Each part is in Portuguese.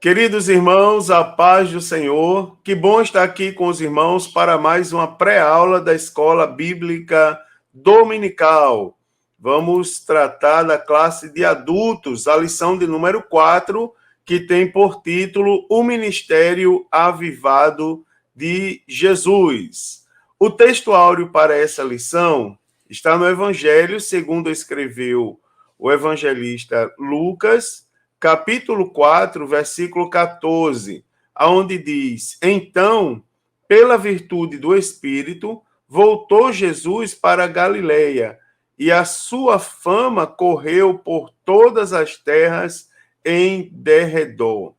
Queridos irmãos, a paz do Senhor, que bom estar aqui com os irmãos para mais uma pré-aula da Escola Bíblica Dominical. Vamos tratar da classe de adultos, a lição de número 4, que tem por título O Ministério Avivado de Jesus. O texto áureo para essa lição está no Evangelho, segundo escreveu o evangelista Lucas, capítulo 4, versículo 14, aonde diz: Então, pela virtude do Espírito, voltou Jesus para Galileia, e a sua fama correu por todas as terras em derredor.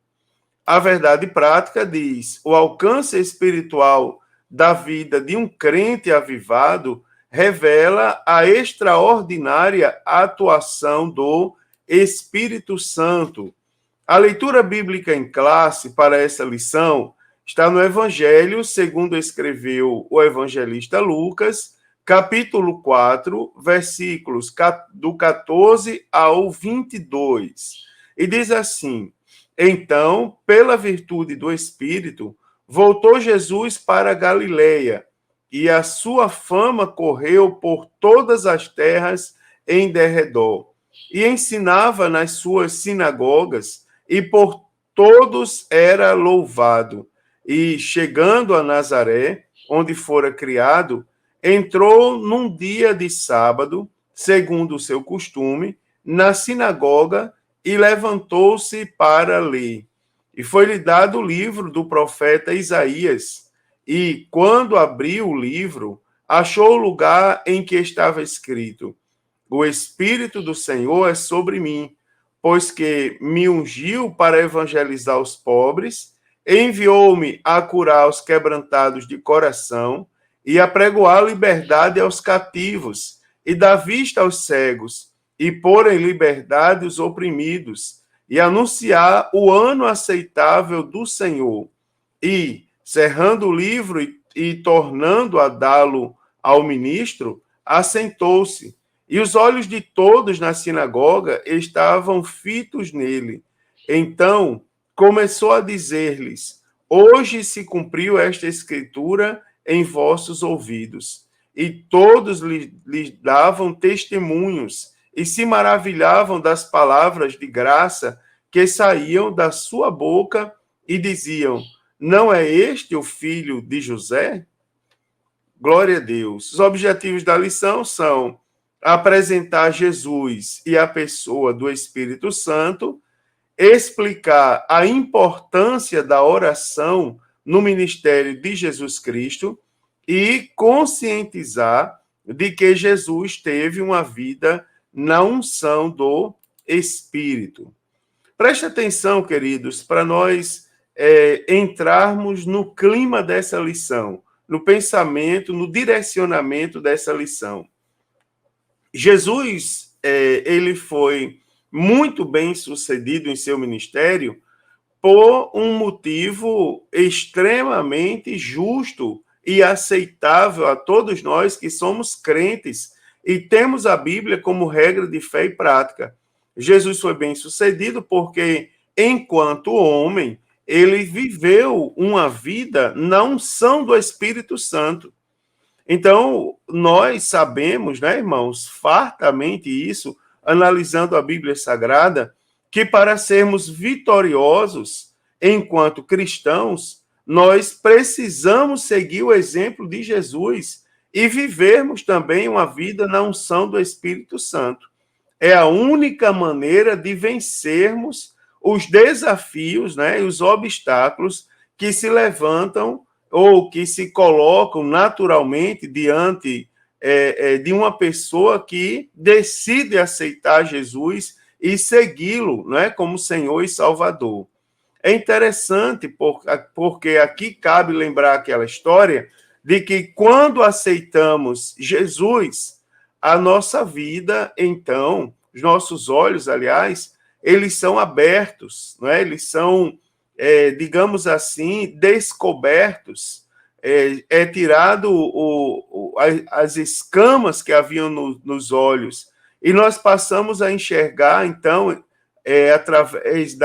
A verdade prática diz: o alcance espiritual da vida de um crente avivado revela a extraordinária atuação do Espírito Santo. A leitura bíblica em classe para essa lição está no Evangelho, segundo escreveu o evangelista Lucas, capítulo 4, versículos do 14 ao 22. E diz assim: Então, pela virtude do Espírito, voltou Jesus para Galileia, e a sua fama correu por todas as terras em derredor. E ensinava nas suas sinagogas, e por todos era louvado. E, chegando a Nazaré, onde fora criado, entrou num dia de sábado, segundo o seu costume, na sinagoga, e levantou-se para ler. E foi-lhe dado o livro do profeta Isaías. E, quando abriu o livro, achou o lugar em que estava escrito: O Espírito do Senhor é sobre mim, pois que me ungiu para evangelizar os pobres, enviou-me a curar os quebrantados de coração e a pregoar liberdade aos cativos e dar vista aos cegos e pôr em liberdade os oprimidos e anunciar o ano aceitável do Senhor. E, cerrando o livro e tornando a dá-lo ao ministro, assentou-se. E os olhos de todos na sinagoga estavam fitos nele. Então começou a dizer-lhes: Hoje se cumpriu esta escritura em vossos ouvidos. E todos lhe davam testemunhos e se maravilhavam das palavras de graça que saíam da sua boca e diziam: Não é este o filho de José? Glória a Deus. Os objetivos da lição são apresentar Jesus e a pessoa do Espírito Santo, explicar a importância da oração no ministério de Jesus Cristo e conscientizar de que Jesus teve uma vida na unção do Espírito. Preste atenção, queridos, para nós entrarmos no clima dessa lição, no pensamento, no direcionamento dessa lição. Jesus, ele foi muito bem sucedido em seu ministério por um motivo extremamente justo e aceitável a todos nós que somos crentes e temos a Bíblia como regra de fé e prática. Jesus foi bem sucedido porque, enquanto homem, ele viveu uma vida na unção do Espírito Santo. Então, nós sabemos, né, irmãos, fartamente isso, analisando a Bíblia Sagrada, que para sermos vitoriosos enquanto cristãos, nós precisamos seguir o exemplo de Jesus e vivermos também uma vida na unção do Espírito Santo. É a única maneira de vencermos os desafios, né, e os obstáculos que se levantam ou que se colocam naturalmente diante de uma pessoa que decide aceitar Jesus e segui-lo, né, como Senhor e Salvador. É interessante porque aqui cabe lembrar aquela história de que quando aceitamos Jesus, a nossa vida, então, os nossos olhos, aliás, eles são abertos, não é? Eles são, digamos assim, descobertos, tirado as escamas que haviam nos olhos, e nós passamos a enxergar, então, através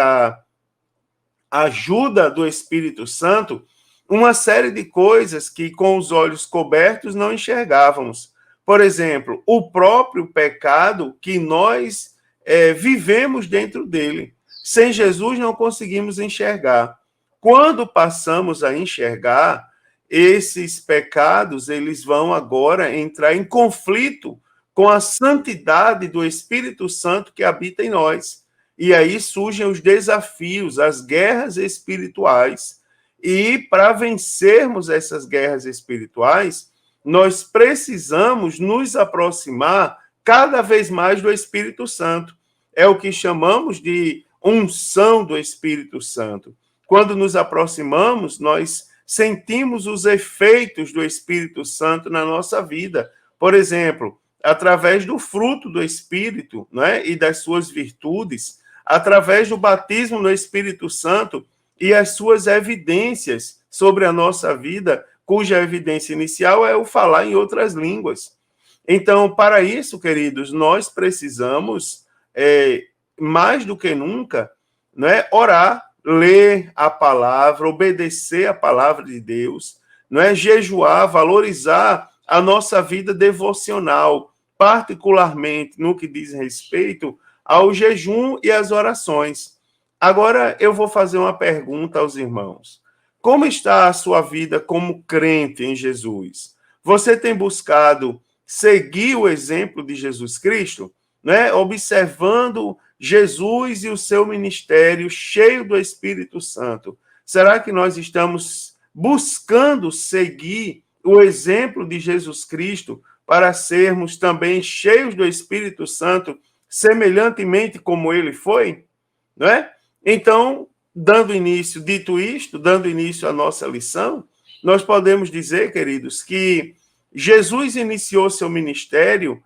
ajuda do Espírito Santo, uma série de coisas que com os olhos cobertos não enxergávamos. Por exemplo, o próprio pecado que nós vivemos dentro dele. Sem Jesus não conseguimos enxergar. Quando passamos a enxergar, esses pecados, eles vão agora entrar em conflito com a santidade do Espírito Santo que habita em nós. E aí surgem os desafios, as guerras espirituais. E para vencermos essas guerras espirituais, nós precisamos nos aproximar cada vez mais do Espírito Santo. É o que chamamos de unção do Espírito Santo. Quando nos aproximamos, nós sentimos os efeitos do Espírito Santo na nossa vida. Por exemplo, através do fruto do Espírito, né, e das suas virtudes, através do batismo no Espírito Santo e as suas evidências sobre a nossa vida, cuja evidência inicial é o falar em outras línguas. Então, para isso, queridos, nós precisamos, mais do que nunca, né, orar, ler a palavra, obedecer a palavra de Deus, não é, jejuar, valorizar a nossa vida devocional, particularmente no que diz respeito ao jejum e às orações. Agora eu vou fazer uma pergunta aos irmãos. Como está a sua vida como crente em Jesus? Você tem buscado seguir o exemplo de Jesus Cristo, né? Observando Jesus e o seu ministério cheio do Espírito Santo? Será que nós estamos buscando seguir o exemplo de Jesus Cristo para sermos também cheios do Espírito Santo, semelhantemente como ele foi? Não é? Então, dito isto, dando início à nossa lição, nós podemos dizer, queridos, que Jesus iniciou seu ministério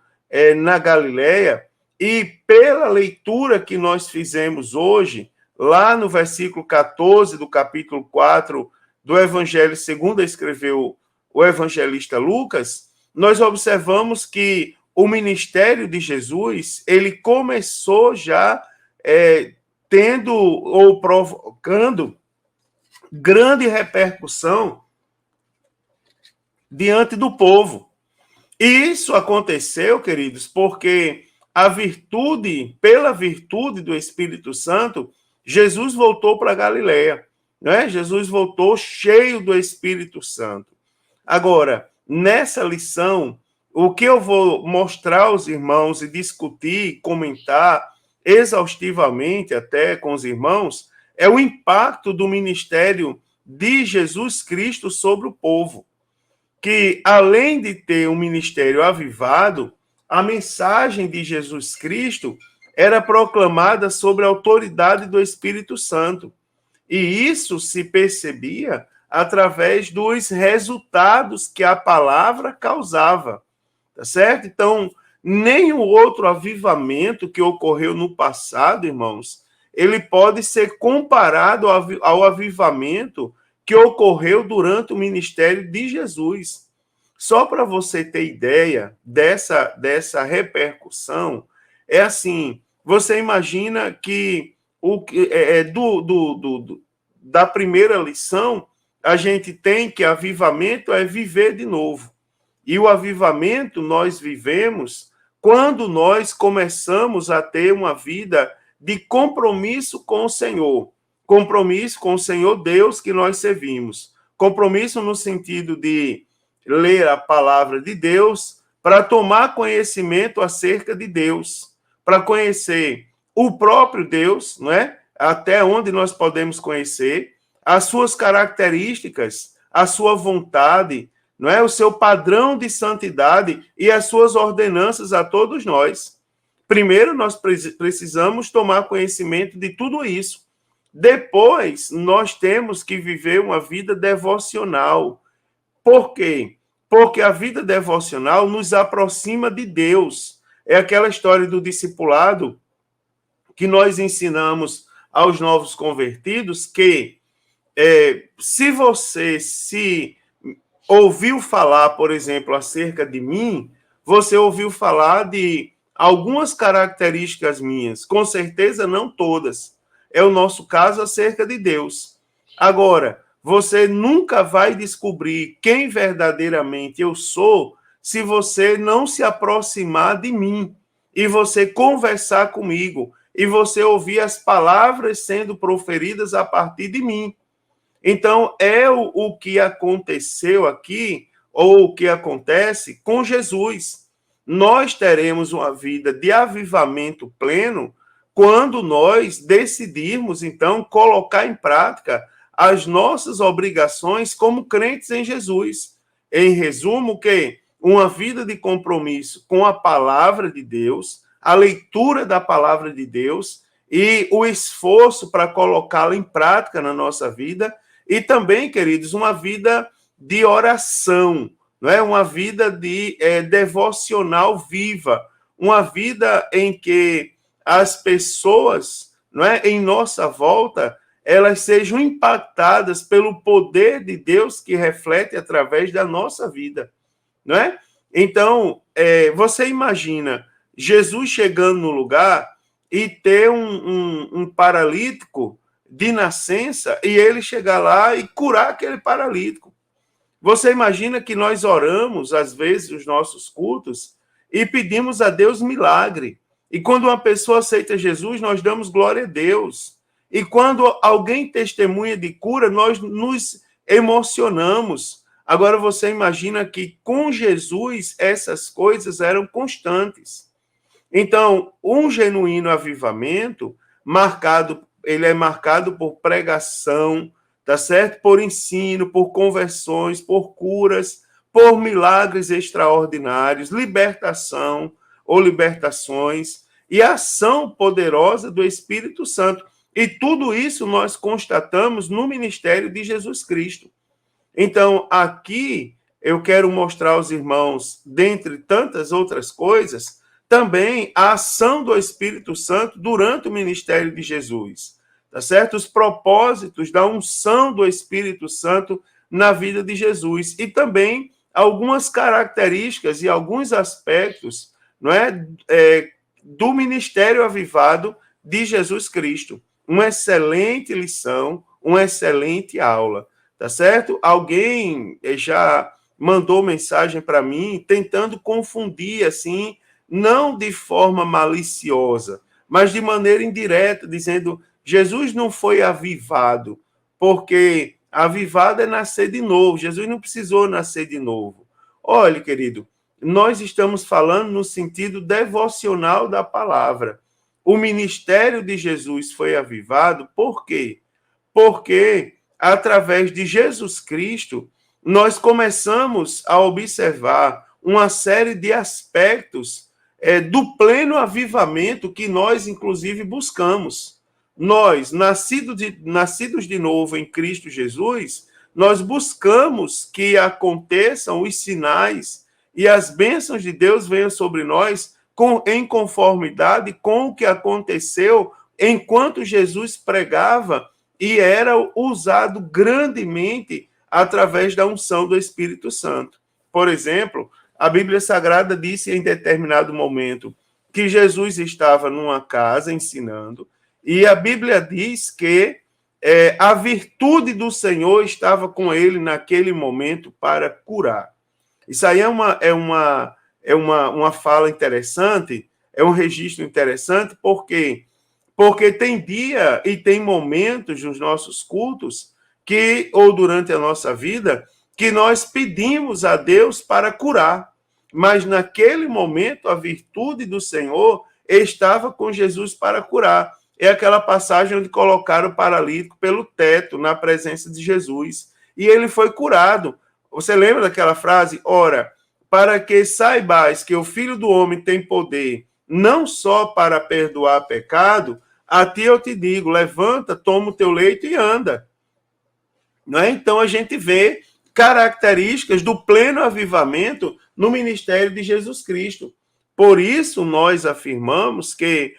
na Galileia, e pela leitura que nós fizemos hoje, lá no versículo 14 do capítulo 4 do Evangelho segundo escreveu o evangelista Lucas, nós observamos que o ministério de Jesus, ele começou já tendo ou provocando grande repercussão diante do povo. E isso aconteceu, queridos, porque pela virtude do Espírito Santo, Jesus voltou para Galileia, né? Jesus voltou cheio do Espírito Santo. Agora, nessa lição, o que eu vou mostrar aos irmãos e discutir, comentar exaustivamente até com os irmãos, é o impacto do ministério de Jesus Cristo sobre o povo. Que, além de ter um ministério avivado, a mensagem de Jesus Cristo era proclamada sobre a autoridade do Espírito Santo. E isso se percebia através dos resultados que a palavra causava. Tá certo? Então, nenhum outro avivamento que ocorreu no passado, irmãos, ele pode ser comparado ao avivamento que ocorreu durante o ministério de Jesus. Só para você ter ideia dessa repercussão, é assim, você imagina que da primeira lição, a gente tem que avivamento é viver de novo. E o avivamento nós vivemos quando nós começamos a ter uma vida de compromisso com o Senhor. Compromisso com o Senhor Deus que nós servimos. Compromisso no sentido de ler a palavra de Deus para tomar conhecimento acerca de Deus, para conhecer o próprio Deus, não é? Até onde nós podemos conhecer as suas características, a sua vontade, não é? O seu padrão de santidade e as suas ordenanças a todos nós. Primeiro, nós precisamos tomar conhecimento de tudo isso. Depois, nós temos que viver uma vida devocional. Por quê? Porque a vida devocional nos aproxima de Deus. É aquela história do discipulado que nós ensinamos aos novos convertidos que se você se ouviu falar, por exemplo, acerca de mim, você ouviu falar de algumas características minhas, com certeza não todas. é o nosso caso acerca de Deus. Agora, você nunca vai descobrir quem verdadeiramente eu sou se você não se aproximar de mim e você conversar comigo e você ouvir as palavras sendo proferidas a partir de mim. Então, é o que aconteceu aqui, ou o que acontece com Jesus. Nós teremos uma vida de avivamento pleno quando nós decidirmos, então, colocar em prática as nossas obrigações como crentes em Jesus. Em resumo, que uma vida de compromisso com a palavra de Deus, a leitura da palavra de Deus e o esforço para colocá-la em prática na nossa vida, e também, queridos, uma vida de oração, não é? Uma vida de devocional viva, uma vida em que as pessoas, não é, em nossa volta, elas sejam impactadas pelo poder de Deus que reflete através da nossa vida, não é? Então, você imagina Jesus chegando no lugar e ter um paralítico de nascença e ele chegar lá e curar aquele paralítico. Você imagina que nós oramos, às vezes, os nossos cultos e pedimos a Deus milagre. E quando uma pessoa aceita Jesus, nós damos glória a Deus. E quando alguém testemunha de cura, nós nos emocionamos. Agora você imagina que com Jesus essas coisas eram constantes. Então, um genuíno avivamento ele é marcado por pregação, tá certo? Por ensino, por conversões, por curas, por milagres extraordinários, libertação ou libertações e ação poderosa do Espírito Santo. E tudo isso nós constatamos no ministério de Jesus Cristo. Então, aqui eu quero mostrar aos irmãos, dentre tantas outras coisas, também a ação do Espírito Santo durante o ministério de Jesus, tá certo? Os propósitos da unção do Espírito Santo na vida de Jesus e também algumas características e alguns aspectos, não é, do ministério avivado de Jesus Cristo. Uma excelente lição, uma excelente aula, tá certo? Alguém já mandou mensagem para mim tentando confundir assim, não de forma maliciosa, mas de maneira indireta, dizendo Jesus não foi avivado, porque avivado é nascer de novo. Jesus não precisou nascer de novo. Olha, querido, nós estamos falando no sentido devocional da palavra. O ministério de Jesus foi avivado, por quê? Porque, através de Jesus Cristo, nós começamos a observar uma série de aspectos do pleno avivamento que nós, inclusive, buscamos. Nós, nascidos de novo em Cristo Jesus, nós buscamos que aconteçam os sinais e as bênçãos de Deus venham sobre nós em conformidade com o que aconteceu enquanto Jesus pregava e era usado grandemente através da unção do Espírito Santo. Por exemplo, a Bíblia Sagrada disse em determinado momento que Jesus estava numa casa ensinando, e a Bíblia diz que a virtude do Senhor estava com ele naquele momento para curar. Isso aí é uma fala interessante, é um registro interessante, porque tem dia e tem momentos nos nossos cultos ou durante a nossa vida, que nós pedimos a Deus para curar. Mas naquele momento a virtude do Senhor estava com Jesus para curar. É aquela passagem onde colocaram o paralítico pelo teto na presença de Jesus e ele foi curado. Você lembra daquela frase? Ora, para que saibais que o Filho do Homem tem poder não só para perdoar pecado, a ti eu te digo, levanta, toma o teu leito e anda. Não é? Então a gente vê características do pleno avivamento no ministério de Jesus Cristo. Por isso nós afirmamos que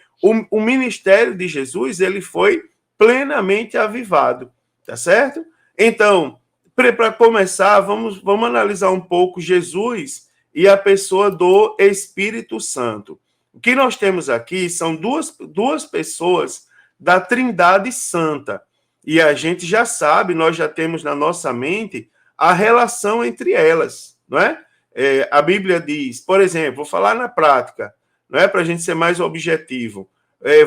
o ministério de Jesus ele foi plenamente avivado, tá certo? Então, para começar, vamos analisar um pouco Jesus e a pessoa do Espírito Santo. O que nós temos aqui são duas pessoas da Trindade Santa. E a gente já sabe, nós já temos na nossa mente a relação entre elas, não é? A Bíblia diz, por exemplo, vou falar na prática, não é para a gente ser mais objetivo.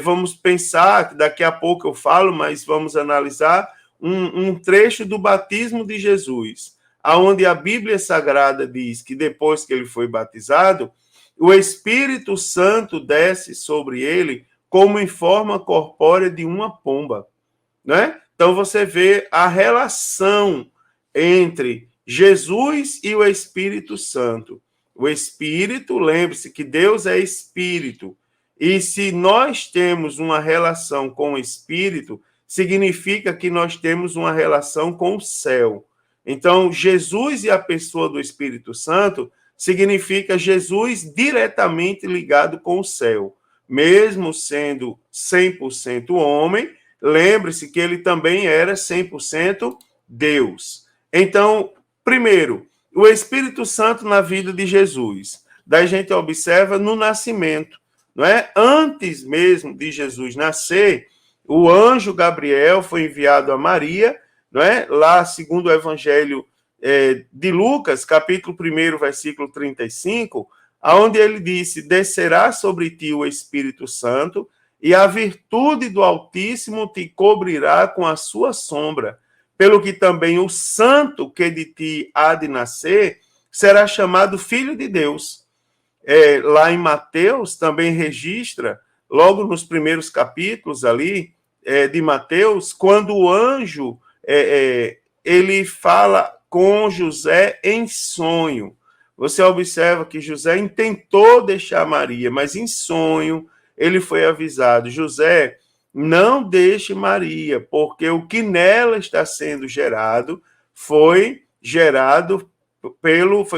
Vamos pensar, daqui a pouco eu falo, mas vamos analisar um trecho do batismo de Jesus, aonde a Bíblia Sagrada diz que depois que ele foi batizado, o Espírito Santo desce sobre ele como em forma corpórea de uma pomba, né? Então você vê a relação entre Jesus e o Espírito Santo. O Espírito, lembre-se que Deus é Espírito. E se nós temos uma relação com o Espírito, significa que nós temos uma relação com o céu. Então, Jesus e a pessoa do Espírito Santo significa Jesus diretamente ligado com o céu. Mesmo sendo 100% homem, lembre-se que ele também era 100% Deus. Então, primeiro, o Espírito Santo na vida de Jesus. Daí a gente observa no nascimento, não é? Antes mesmo de Jesus nascer, o anjo Gabriel foi enviado a Maria, não é? Lá, segundo o Evangelho de Lucas, capítulo 1, versículo 35, aonde ele disse: descerá sobre ti o Espírito Santo, e a virtude do Altíssimo te cobrirá com a sua sombra, pelo que também o santo que de ti há de nascer será chamado Filho de Deus. Lá em Mateus também registra, logo nos primeiros capítulos ali de Mateus, quando o anjo ele fala com José em sonho. Você observa que José intentou deixar Maria, mas em sonho ele foi avisado: José, não deixe Maria, porque o que nela está sendo gerado foi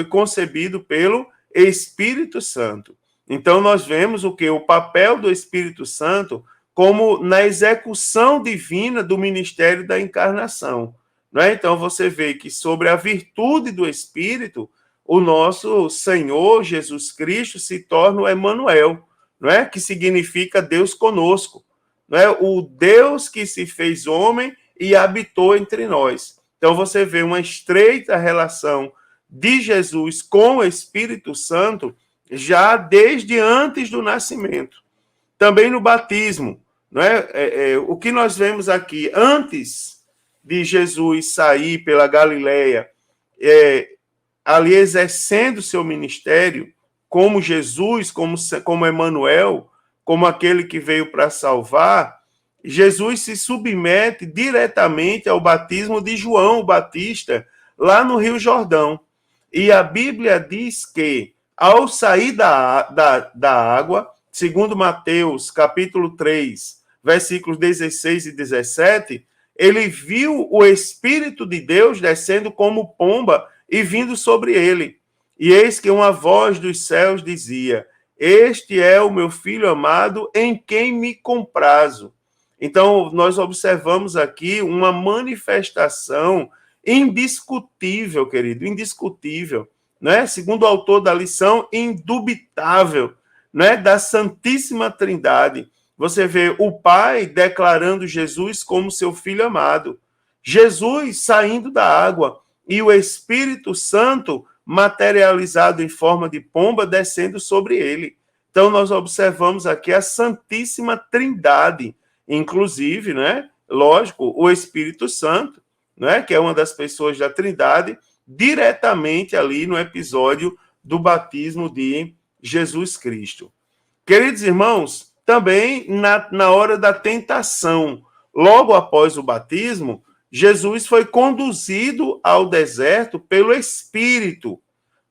concebido pelo Espírito Santo. Então nós vemos o papel do Espírito Santo como na execução divina do ministério da encarnação. Não é? Então você vê que sobre a virtude do Espírito, o nosso Senhor Jesus Cristo se torna o Emanuel, não é? Que significa Deus conosco, não é? O Deus que se fez homem e habitou entre nós. Então você vê uma estreita relação de Jesus com o Espírito Santo já desde antes do nascimento. Também no batismo, não é? O que nós vemos aqui antes de Jesus sair pela Galileia, ali exercendo seu ministério como Jesus, como Emanuel, como aquele que veio para salvar, Jesus se submete diretamente ao batismo de João Batista, lá no Rio Jordão. E a Bíblia diz que, ao sair da água, segundo Mateus, capítulo 3, versículos 16 e 17, ele viu o Espírito de Deus descendo como pomba e vindo sobre ele. E eis que uma voz dos céus dizia: este é o meu filho amado, em quem me comprazo. Então, nós observamos aqui uma manifestação indiscutível, querido, indiscutível, né? Segundo o autor da lição, indubitável, né? Da Santíssima Trindade. Você vê o Pai declarando Jesus como seu filho amado, Jesus saindo da água e o Espírito Santo materializado em forma de pomba descendo sobre ele. Então, nós observamos aqui a Santíssima Trindade, inclusive, né? Lógico, o Espírito Santo, né? Que é uma das pessoas da Trindade, diretamente ali no episódio do batismo de Jesus Cristo. Queridos irmãos, também na hora da tentação, logo após o batismo, Jesus foi conduzido ao deserto pelo Espírito.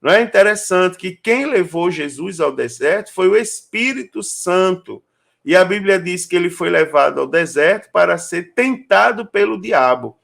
Não é interessante que quem levou Jesus ao deserto foi o Espírito Santo. E a Bíblia diz que ele foi levado ao deserto para ser tentado pelo diabo.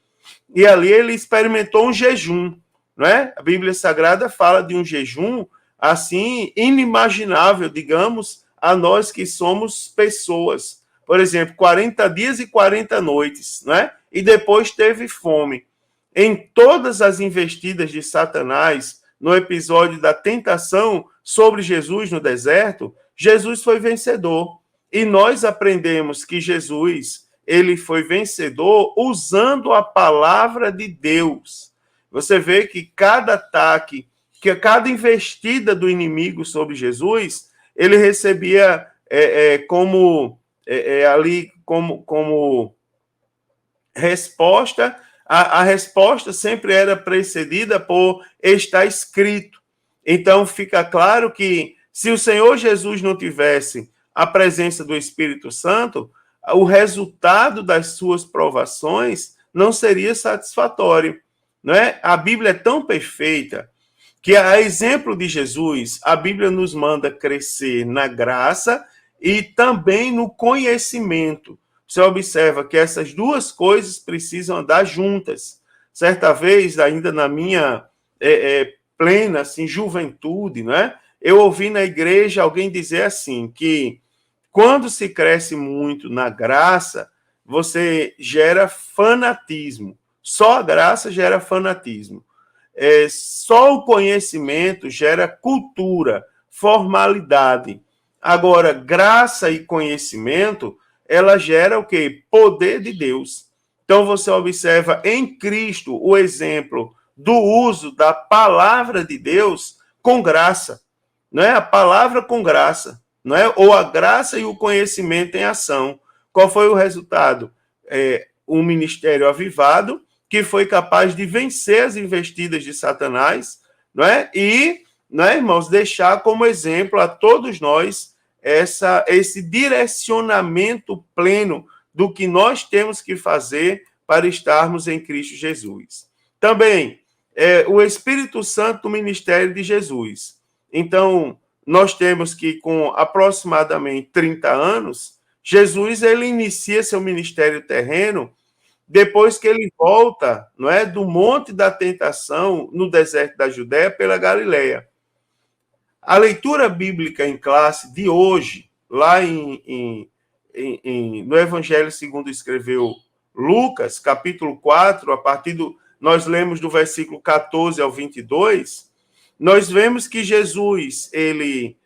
E ali ele experimentou um jejum. Não é? A Bíblia Sagrada fala de um jejum assim inimaginável, digamos, a nós que somos pessoas. Por exemplo, 40 dias e 40 noites, não é? E depois teve fome. Em todas as investidas de Satanás, no episódio da tentação sobre Jesus no deserto, Jesus foi vencedor. E nós aprendemos que Jesus ele foi vencedor usando a palavra de Deus. Você vê que cada ataque, que cada investida do inimigo sobre Jesus, ele recebia como resposta. A resposta sempre era precedida por está escrito. Então fica claro que se o Senhor Jesus não tivesse a presença do Espírito Santo, o resultado das suas provações não seria satisfatório, não é? A Bíblia é tão perfeita que, a exemplo de Jesus, a Bíblia nos manda crescer na graça e também no conhecimento. Você observa que essas duas coisas precisam andar juntas. Certa vez, ainda na minha plena assim, juventude, né? Eu ouvi na igreja alguém dizer assim, que quando se cresce muito na graça, você gera fanatismo. Só a graça gera fanatismo. Só o conhecimento gera cultura, formalidade. Agora, graça e conhecimento, ela gera o quê? Poder de Deus. Então, você observa em Cristo o exemplo do uso da palavra de Deus com graça. Não é? A palavra com graça. Não é? Ou a graça e o conhecimento em ação. Qual foi o resultado? Um ministério avivado, que foi capaz de vencer as investidas de Satanás, não é? E, não é, irmãos, deixar como exemplo a todos nós esse direcionamento pleno do que nós temos que fazer para estarmos em Cristo Jesus. Também, o Espírito Santo no ministério de Jesus. Então, nós temos que, com aproximadamente 30 anos, Jesus ele inicia seu ministério terreno depois que ele volta, não é, do Monte da Tentação no deserto da Judéia pela Galileia. A leitura bíblica em classe de hoje, lá no Evangelho segundo escreveu Lucas, capítulo 4, nós lemos do versículo 14 ao 22, nós vemos que Jesus, ele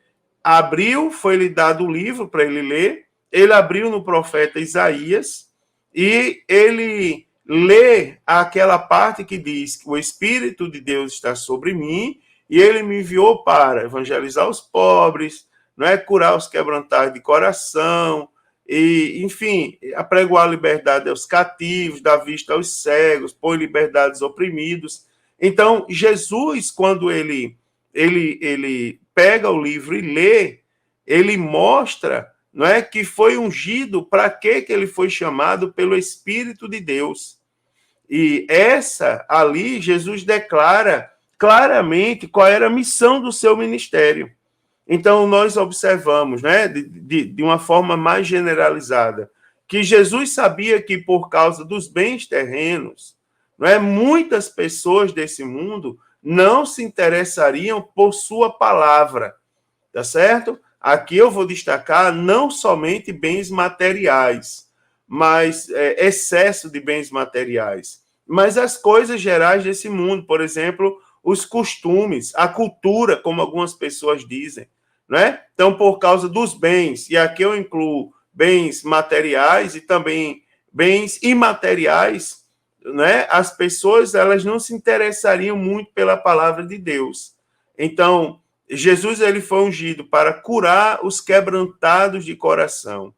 abriu, foi-lhe dado o livro para ele ler, ele abriu no profeta Isaías, e ele lê aquela parte que diz que o Espírito de Deus está sobre mim, e ele me enviou para evangelizar os pobres, não é, curar os quebrantados de coração, e, enfim, apregoar a liberdade aos cativos, dar vista aos cegos, pôr liberdade aos oprimidos. Então, Jesus, quando ele pega o livro e lê, ele mostra, não é, que foi ungido para que ele foi chamado pelo Espírito de Deus. E ali, Jesus declara claramente qual era a missão do seu ministério. Então, nós observamos, né, de uma forma mais generalizada, que Jesus sabia que, por causa dos bens terrenos, não é, muitas pessoas desse mundo não se interessariam por sua palavra, tá certo? Aqui eu vou destacar não somente bens materiais, mas excesso de bens materiais, mas as coisas gerais desse mundo, por exemplo, os costumes, a cultura, como algumas pessoas dizem, né? Então, por causa dos bens, e aqui eu incluo bens materiais e também bens imateriais, né? As pessoas elas não se interessariam muito pela palavra de Deus. Então, Jesus ele foi ungido para curar os quebrantados de coração.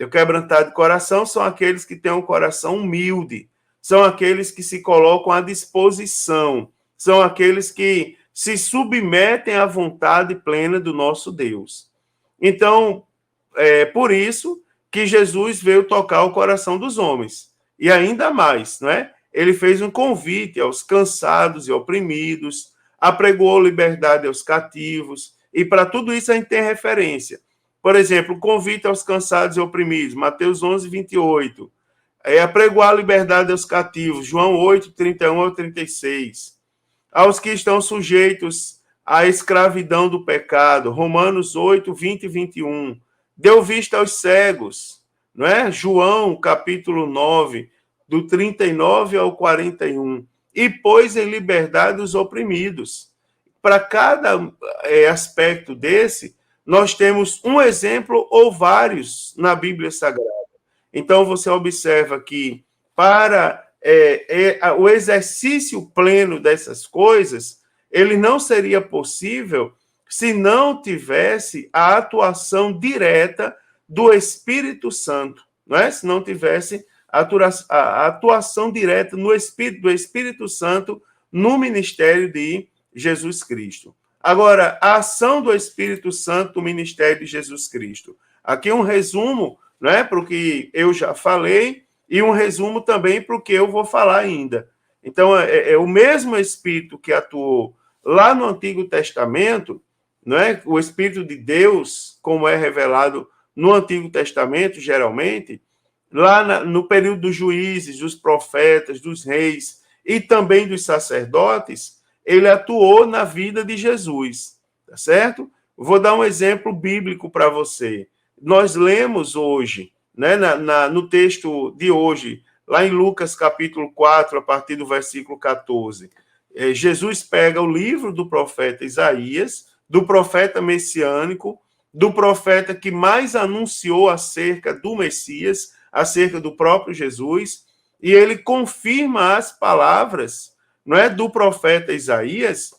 O quebrantado de coração são aqueles que têm um coração humilde, são aqueles que se colocam à disposição, são aqueles que se submetem à vontade plena do nosso Deus. Então, por isso que Jesus veio tocar o coração dos homens. E ainda mais, não é? Ele fez um convite aos cansados e oprimidos, apregoou liberdade aos cativos, e para tudo isso a gente tem referência. Por exemplo, o convite aos cansados e oprimidos, Mateus 11, 28. Apregoar a liberdade aos cativos, João 8, 31 ao 36. Aos que estão sujeitos à escravidão do pecado, Romanos 8, 20 e 21. Deu vista aos cegos, não é? João, capítulo 9, do 39 ao 41. E pôs em liberdade os oprimidos. Para cada aspecto desse, nós temos um exemplo ou vários na Bíblia Sagrada. Então, você observa que para o exercício pleno dessas coisas, ele não seria possível se não tivesse a atuação direta do Espírito Santo, não é? Se não tivesse a atuação direta no Espírito, do Espírito Santo no ministério de Jesus Cristo. Agora, a ação do Espírito Santo no ministério de Jesus Cristo. Aqui um resumo, né, para o que eu já falei e um resumo também para o que eu vou falar ainda. Então, é o mesmo Espírito que atuou lá no Antigo Testamento, não é? O Espírito de Deus, como é revelado no Antigo Testamento, geralmente, lá no período dos juízes, dos profetas, dos reis e também dos sacerdotes, ele atuou na vida de Jesus, tá certo? Vou dar um exemplo bíblico para você. Nós lemos hoje, né, no texto de hoje, lá em Lucas capítulo 4, a partir do versículo 14, Jesus pega o livro do profeta Isaías, do profeta messiânico, do profeta que mais anunciou acerca do Messias, acerca do próprio Jesus, e ele confirma as palavras, não é, do profeta Isaías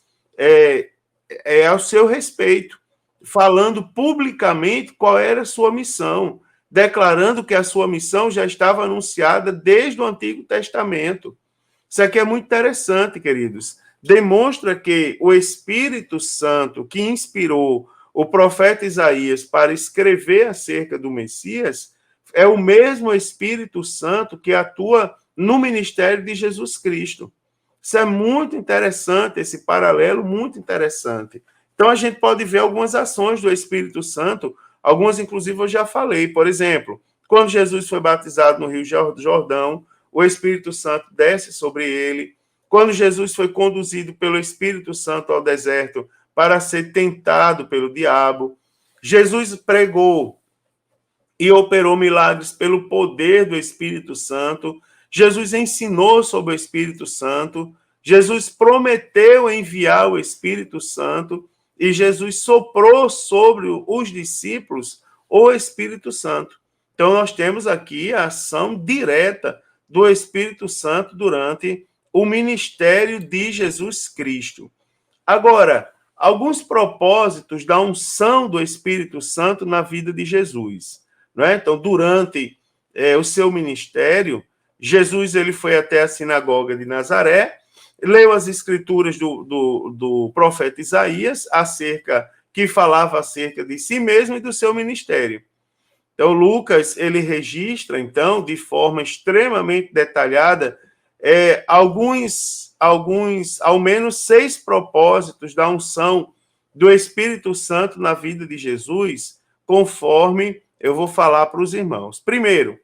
ao seu respeito, falando publicamente qual era a sua missão, declarando que a sua missão já estava anunciada desde o Antigo Testamento. Isso aqui é muito interessante, queridos. Demonstra que o Espírito Santo que inspirou o profeta Isaías para escrever acerca do Messias é o mesmo Espírito Santo que atua no ministério de Jesus Cristo. Isso é muito interessante, esse paralelo muito interessante. Então, a gente pode ver algumas ações do Espírito Santo, algumas, inclusive, eu já falei. Por exemplo, quando Jesus foi batizado no Rio Jordão, o Espírito Santo desce sobre ele. Quando Jesus foi conduzido pelo Espírito Santo ao deserto para ser tentado pelo diabo, Jesus pregou e operou milagres pelo poder do Espírito Santo. Jesus ensinou sobre o Espírito Santo. Jesus prometeu enviar o Espírito Santo e Jesus soprou sobre os discípulos o Espírito Santo. Então, nós temos aqui a ação direta do Espírito Santo durante o ministério de Jesus Cristo. Agora, alguns propósitos da unção do Espírito Santo na vida de Jesus. Não é? Então, durante o seu ministério, Jesus ele foi até a sinagoga de Nazaré, leu as escrituras do profeta Isaías, que falava acerca de si mesmo e do seu ministério. Então, Lucas, ele registra, então, de forma extremamente detalhada, ao menos 6 propósitos da unção do Espírito Santo na vida de Jesus, conforme eu vou falar para os irmãos. Primeiro,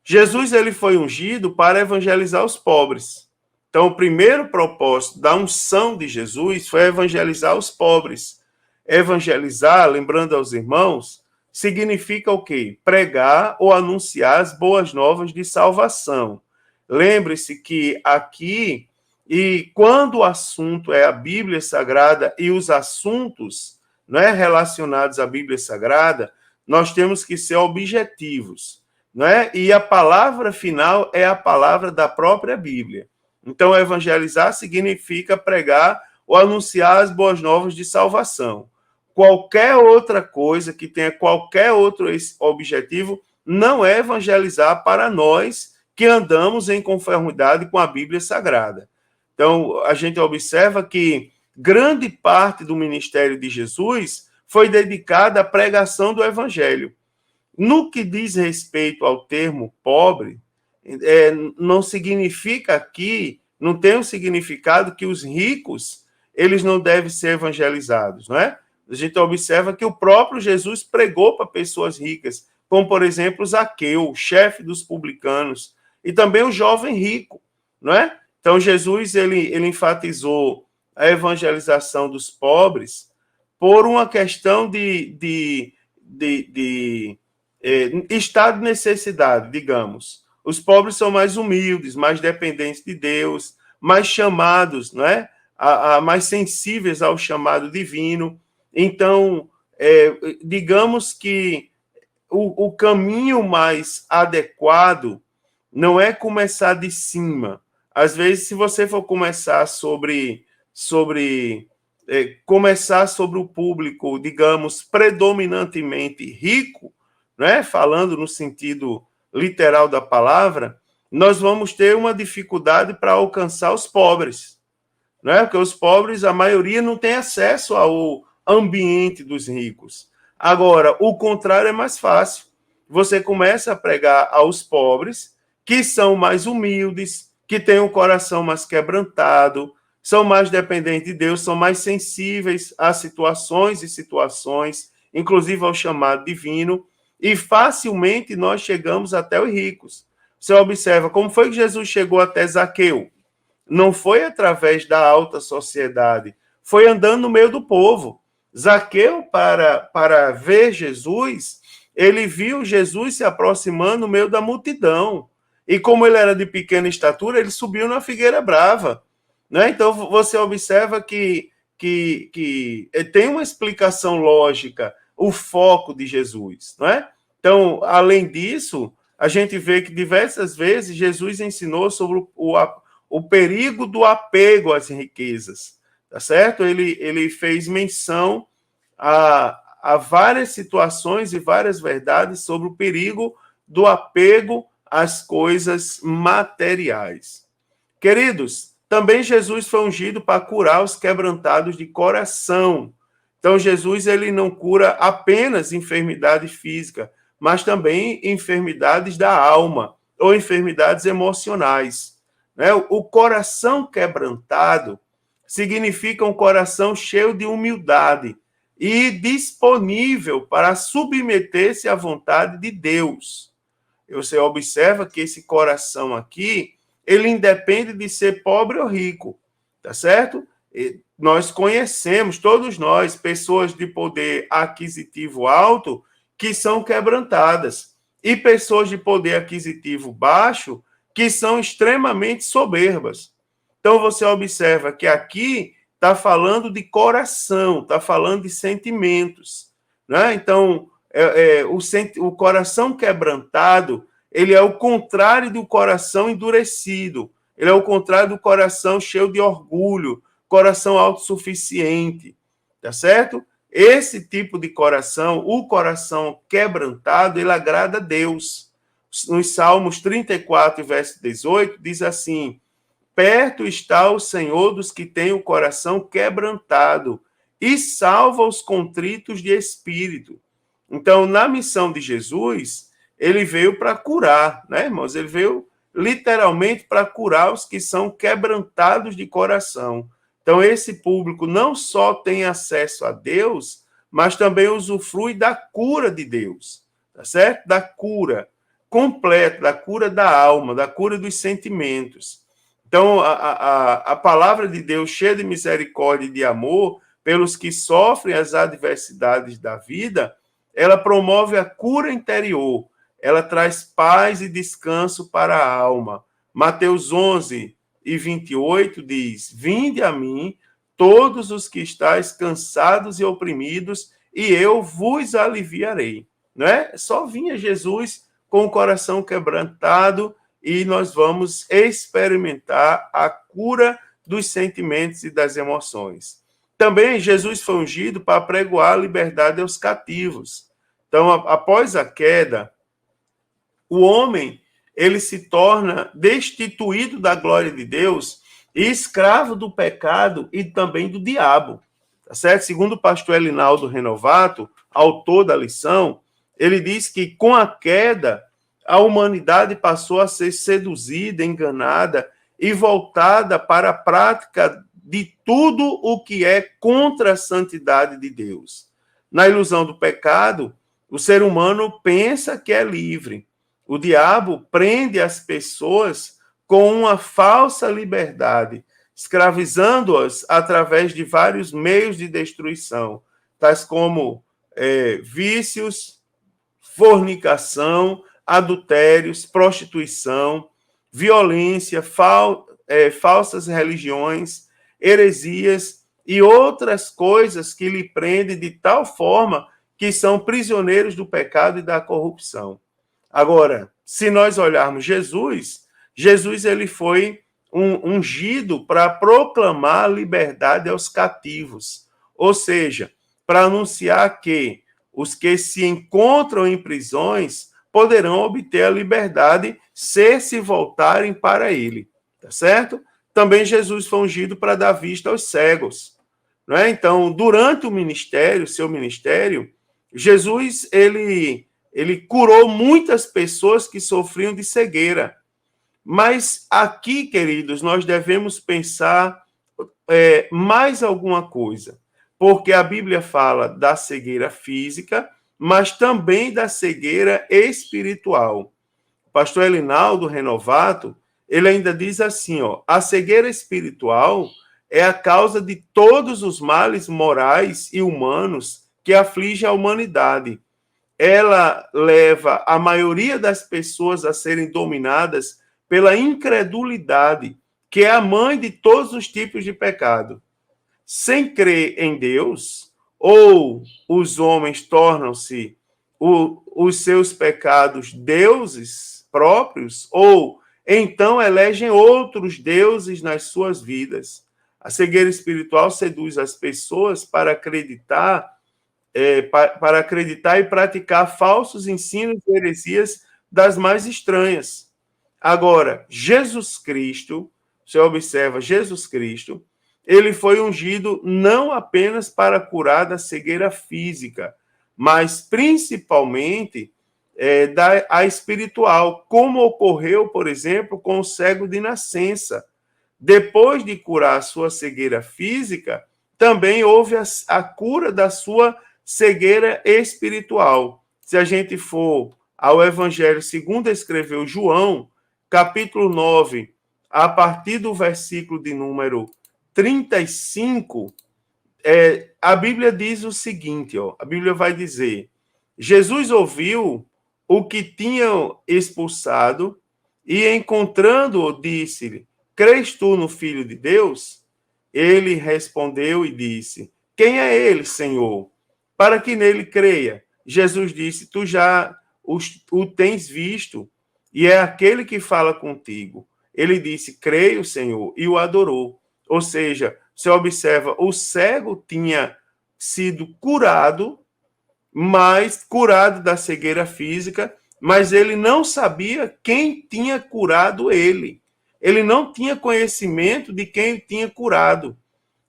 Jesus ele foi ungido para evangelizar os pobres. Então, o primeiro propósito da unção de Jesus foi evangelizar os pobres. Evangelizar, lembrando aos irmãos, significa o quê? Pregar ou anunciar as boas novas de salvação. Lembre-se que aqui, e quando o assunto é a Bíblia Sagrada e os assuntos, não é, relacionados à Bíblia Sagrada, nós temos que ser objetivos, não é? E a palavra final é a palavra da própria Bíblia. Então, evangelizar significa pregar ou anunciar as boas novas de salvação. Qualquer outra coisa que tenha qualquer outro objetivo não é evangelizar para nós que andamos em conformidade com a Bíblia Sagrada. Então, a gente observa que grande parte do ministério de Jesus foi dedicada à pregação do Evangelho. No que diz respeito ao termo pobre, não significa aqui, não tem o significado que os ricos eles não devem ser evangelizados, não é? A gente observa que o próprio Jesus pregou para pessoas ricas, como, por exemplo, Zaqueu, chefe dos publicanos, e também o jovem rico, não é? Então, Jesus ele enfatizou a evangelização dos pobres por uma questão de estado de necessidade, digamos. Os pobres são mais humildes, mais dependentes de Deus, mais chamados, não é? Mais sensíveis ao chamado divino. Então, digamos que o caminho mais adequado não é começar de cima. Às vezes, se você for começar começar sobre o público, digamos, predominantemente rico, né? Falando no sentido literal da palavra, nós vamos ter uma dificuldade para alcançar os pobres, né? Porque os pobres, a maioria, não tem acesso ao ambiente dos ricos. Agora, o contrário é mais fácil. Você começa a pregar aos pobres, que são mais humildes, que têm um coração mais quebrantado, são mais dependentes de Deus, são mais sensíveis a situações e situações, inclusive ao chamado divino, e facilmente nós chegamos até os ricos. Você observa como foi que Jesus chegou até Zaqueu. Não foi através da alta sociedade, foi andando no meio do povo. Zaqueu, para ver Jesus, ele viu Jesus se aproximando no meio da multidão. E como ele era de pequena estatura, ele subiu na figueira brava. Né? Então, você observa que tem uma explicação lógica, o foco de Jesus. Não é? Então, além disso, a gente vê que diversas vezes Jesus ensinou sobre o perigo do apego às riquezas, tá certo? Ele fez menção a várias situações e várias verdades sobre o perigo do apego às coisas materiais. Queridos, também Jesus foi ungido para curar os quebrantados de coração. Então, Jesus ele não cura apenas enfermidade física, mas também enfermidades da alma ou enfermidades emocionais. Né? O coração quebrantado significa um coração cheio de humildade e disponível para submeter-se à vontade de Deus. Você observa que esse coração aqui, ele independe de ser pobre ou rico, tá certo? E nós conhecemos, todos nós, pessoas de poder aquisitivo alto que são quebrantadas e pessoas de poder aquisitivo baixo que são extremamente soberbas. Então, você observa que aqui está falando de coração, está falando de sentimentos. Né? Então, o coração quebrantado, ele é o contrário do coração endurecido. Ele é o contrário do coração cheio de orgulho, coração autossuficiente. Tá certo? Esse tipo de coração, o coração quebrantado, ele agrada a Deus. Nos Salmos 34, verso 18, diz assim: perto está o Senhor dos que têm o coração quebrantado e salva os contritos de espírito. Então, na missão de Jesus, ele veio para curar, né, irmãos? Ele veio literalmente para curar os que são quebrantados de coração. Então, esse público não só tem acesso a Deus, mas também usufrui da cura de Deus, tá certo? Da cura completa, da cura da alma, da cura dos sentimentos. Então, a palavra de Deus, cheia de misericórdia e de amor pelos que sofrem as adversidades da vida, ela promove a cura interior, ela traz paz e descanso para a alma. Mateus 11 e 28 diz: vinde a mim, todos os que estáis cansados e oprimidos, e eu vos aliviarei. Não é? Só vinha Jesus com o coração quebrantado e nós vamos experimentar a cura dos sentimentos e das emoções. Também Jesus foi ungido para pregoar a liberdade aos cativos. Então, após a queda, o homem ele se torna destituído da glória de Deus e escravo do pecado e também do diabo. Tá certo? Segundo o pastor Elinaldo Renovato, autor da lição, ele diz que com a queda, a humanidade passou a ser seduzida, enganada e voltada para a prática de tudo o que é contra a santidade de Deus. Na ilusão do pecado, o ser humano pensa que é livre. O diabo prende as pessoas com uma falsa liberdade, escravizando-as através de vários meios de destruição, tais como vícios, fornicação, adultérios, prostituição, violência, falsas religiões, heresias e outras coisas que lhe prendem de tal forma que são prisioneiros do pecado e da corrupção. Agora, se nós olharmos Jesus, ele foi ungido para proclamar a liberdade aos cativos, ou seja, para anunciar que os que se encontram em prisões poderão obter a liberdade se voltarem para ele, tá certo? Também Jesus foi ungido para dar vista aos cegos, não é? Então, durante o ministério, seu ministério, Jesus ele curou muitas pessoas que sofriam de cegueira. Mas aqui, queridos, nós devemos pensar mais alguma coisa, porque a Bíblia fala da cegueira física, mas também da cegueira espiritual. O pastor Elinaldo Renovato, ele ainda diz assim, ó, a cegueira espiritual é a causa de todos os males morais e humanos que afligem a humanidade. Ela leva a maioria das pessoas a serem dominadas pela incredulidade, que é a mãe de todos os tipos de pecado. Sem crer em Deus, ou os homens tornam-se os seus pecados deuses próprios, ou então elegem outros deuses nas suas vidas. A cegueira espiritual seduz as pessoas para acreditar e praticar falsos ensinos e heresias das mais estranhas. Agora, Jesus Cristo, você observa, Jesus Cristo, ele foi ungido não apenas para curar da cegueira física, mas principalmente a espiritual, como ocorreu, por exemplo, com o cego de nascença. Depois de curar a sua cegueira física, também houve a cura da sua cegueira espiritual. Se a gente for ao Evangelho segundo escreveu João, capítulo 9, a partir do versículo de número 35, a Bíblia diz o seguinte, ó, a Bíblia vai dizer, Jesus ouviu o que tinham expulsado e, encontrando-o, disse-lhe, crês tu no Filho de Deus? Ele respondeu e disse, quem é ele, Senhor? Para que nele creia. Jesus disse, tu já o tens visto, e é aquele que fala contigo. Ele disse, creio, Senhor, e o adorou. Ou seja, você observa, o cego tinha sido curado, mas curado da cegueira física, mas ele não sabia quem tinha curado ele. Ele não tinha conhecimento de quem o tinha curado.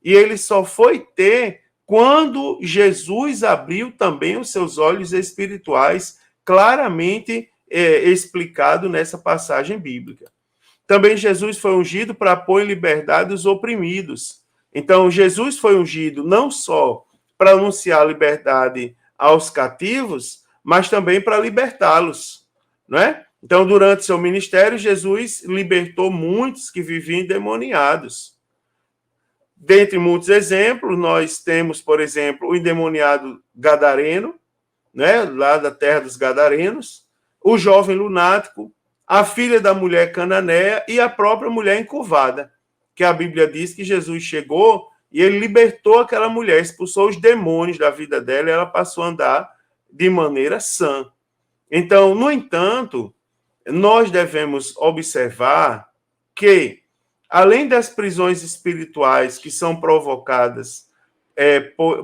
E ele só foi ter quando Jesus abriu também os seus olhos espirituais, claramente explicado nessa passagem bíblica. Também Jesus foi ungido para pôr em liberdade os oprimidos. Então, Jesus foi ungido não só para anunciar a liberdade aos cativos, mas também para libertá-los, não é? Então, durante seu ministério, Jesus libertou muitos que viviam endemoniados. Dentre muitos exemplos, nós temos, por exemplo, o endemoniado gadareno, né, lá da terra dos gadarenos, o jovem lunático, a filha da mulher cananeia e a própria mulher encurvada, que a Bíblia diz que Jesus chegou e ele libertou aquela mulher, expulsou os demônios da vida dela e ela passou a andar de maneira sã. Então, no entanto, nós devemos observar que, além das prisões espirituais que são provocadas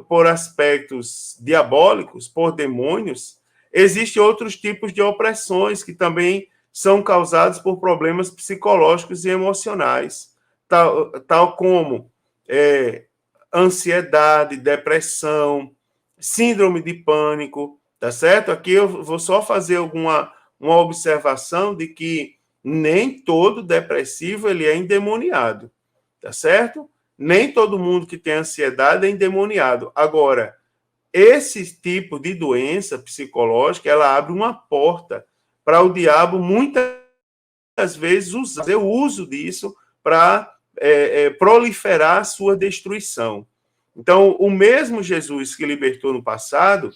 por aspectos diabólicos, por demônios, existem outros tipos de opressões que também são causados por problemas psicológicos e emocionais, tal como ansiedade, depressão, síndrome de pânico, tá certo? Aqui eu vou só fazer uma observação de que nem todo depressivo ele é endemoniado, tá certo? Nem todo mundo que tem ansiedade é endemoniado. Agora, esse tipo de doença psicológica, ela abre uma porta para o diabo muitas vezes fazer o uso disso para proliferar a sua destruição. Então, o mesmo Jesus que libertou no passado,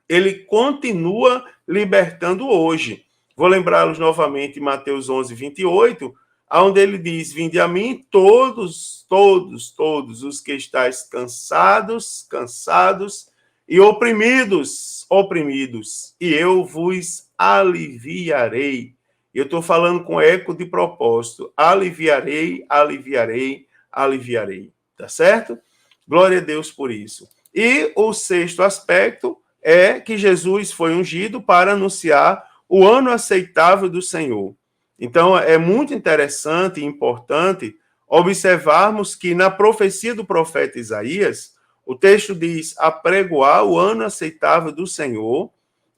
ele continua libertando hoje. Vou lembrá-los novamente em Mateus 11, 28, onde ele diz, vinde a mim todos os que estáis cansados e oprimidos, e eu vos aliviarei. Eu estou falando com eco de propósito. Aliviarei, aliviarei, aliviarei. Tá certo? Glória a Deus por isso. E o sexto aspecto é que Jesus foi ungido para anunciar o ano aceitável do Senhor. Então, é muito interessante e importante observarmos que na profecia do profeta Isaías, o texto diz apregoar o ano aceitável do Senhor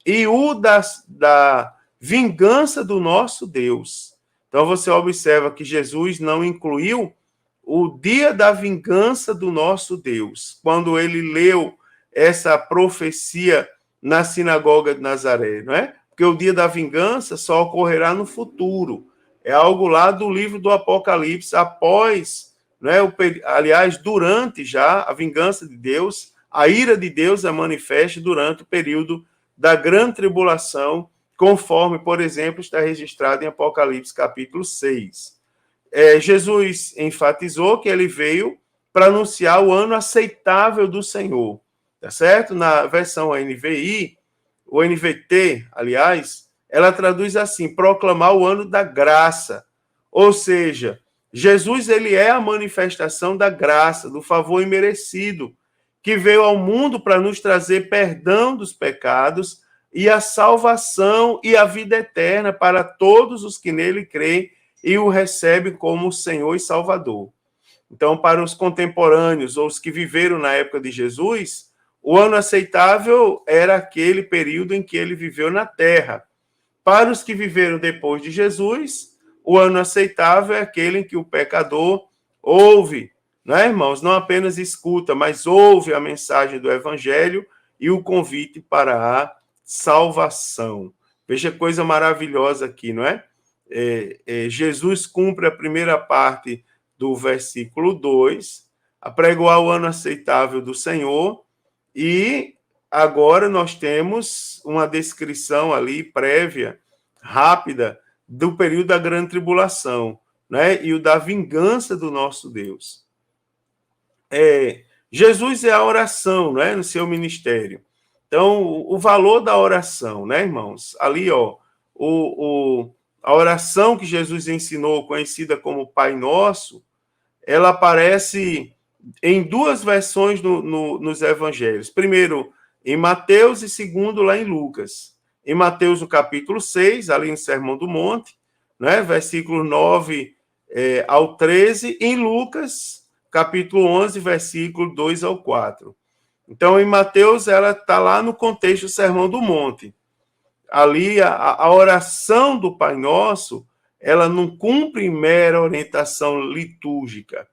e o da vingança do nosso Deus. Então você observa que Jesus não incluiu o dia da vingança do nosso Deus, quando ele leu essa profecia na sinagoga de Nazaré, não é? Porque o dia da vingança só ocorrerá no futuro. É algo lá do livro do Apocalipse, após, né, aliás, durante já a vingança de Deus, a ira de Deus é manifesta durante o período da grande tribulação, conforme, por exemplo, está registrado em Apocalipse capítulo 6. Jesus enfatizou que ele veio para anunciar o ano aceitável do Senhor, tá certo? Na versão NVI, o NVT, aliás, ela traduz assim: proclamar o ano da graça. Ou seja, Jesus ele é a manifestação da graça, do favor imerecido, que veio ao mundo para nos trazer perdão dos pecados e a salvação e a vida eterna para todos os que nele creem e o recebem como Senhor e Salvador. Então, para os contemporâneos ou os que viveram na época de Jesus, o ano aceitável era aquele período em que ele viveu na terra. Para os que viveram depois de Jesus, o ano aceitável é aquele em que o pecador ouve, não é, irmãos? Não apenas escuta, mas ouve a mensagem do Evangelho e o convite para a salvação. Veja que coisa maravilhosa aqui, não é? Jesus cumpre a primeira parte do versículo 2, apregoar o ano aceitável do Senhor, e agora nós temos uma descrição ali prévia, rápida, do período da grande tribulação, né? E o da vingança do nosso Deus. Jesus é a oração, né? No seu ministério. Então, o valor da oração, né, irmãos? Ali, ó, a oração que Jesus ensinou, conhecida como Pai Nosso, ela aparece em duas versões nos evangelhos. Primeiro, em Mateus, e segundo, lá em Lucas. Em Mateus, no capítulo 6, ali no Sermão do Monte, né, versículo 9 ao 13. Em Lucas, capítulo 11, versículo 2 ao 4. Então, em Mateus, ela está lá no contexto do Sermão do Monte. Ali, a oração do Pai Nosso, ela não cumpre mera orientação litúrgica,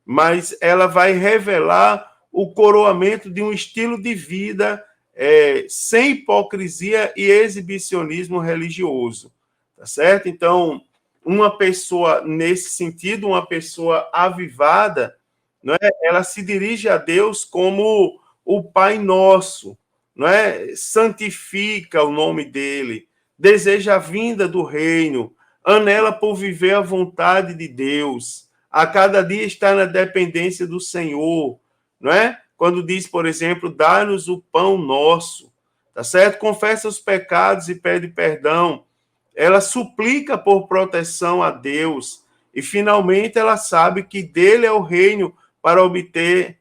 mas ela vai revelar o coroamento de um estilo de vida sem hipocrisia e exibicionismo religioso, tá certo? Então, uma pessoa, nesse sentido, uma pessoa avivada, não é? Ela se dirige a Deus como o Pai Nosso, não é? Santifica o nome dele, deseja a vinda do reino, anela por viver a vontade de Deus, a cada dia está na dependência do Senhor, não é? Quando diz, por exemplo, dá-nos o pão nosso, tá certo? Confessa os pecados e pede perdão. Ela suplica por proteção a Deus e, finalmente, ela sabe que dele é o reino para obter,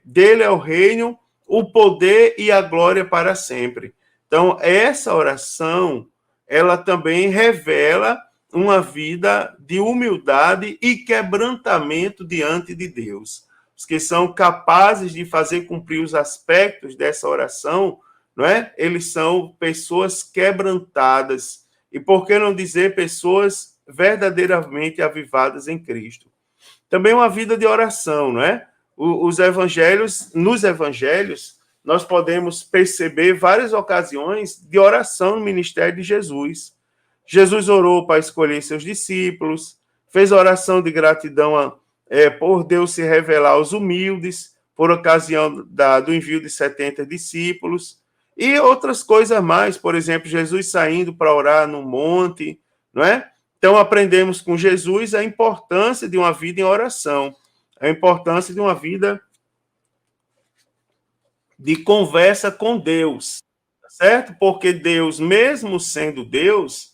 dele é o reino, o poder e a glória para sempre. Então, essa oração, ela também revela uma vida de humildade e quebrantamento diante de Deus. Os que são capazes de fazer cumprir os aspectos dessa oração, não é? Eles são pessoas quebrantadas. E por que não dizer pessoas verdadeiramente avivadas em Cristo? Também uma vida de oração, não é? Nos evangelhos, nós podemos perceber várias ocasiões de oração no ministério de Jesus. Jesus orou para escolher seus discípulos, fez oração de gratidão por Deus se revelar aos humildes, por ocasião do envio de 70 discípulos, e outras coisas mais, por exemplo, Jesus saindo para orar no monte, não é? Então, aprendemos com Jesus a importância de uma vida em oração, a importância de uma vida de conversa com Deus, certo? Porque Deus, mesmo sendo Deus,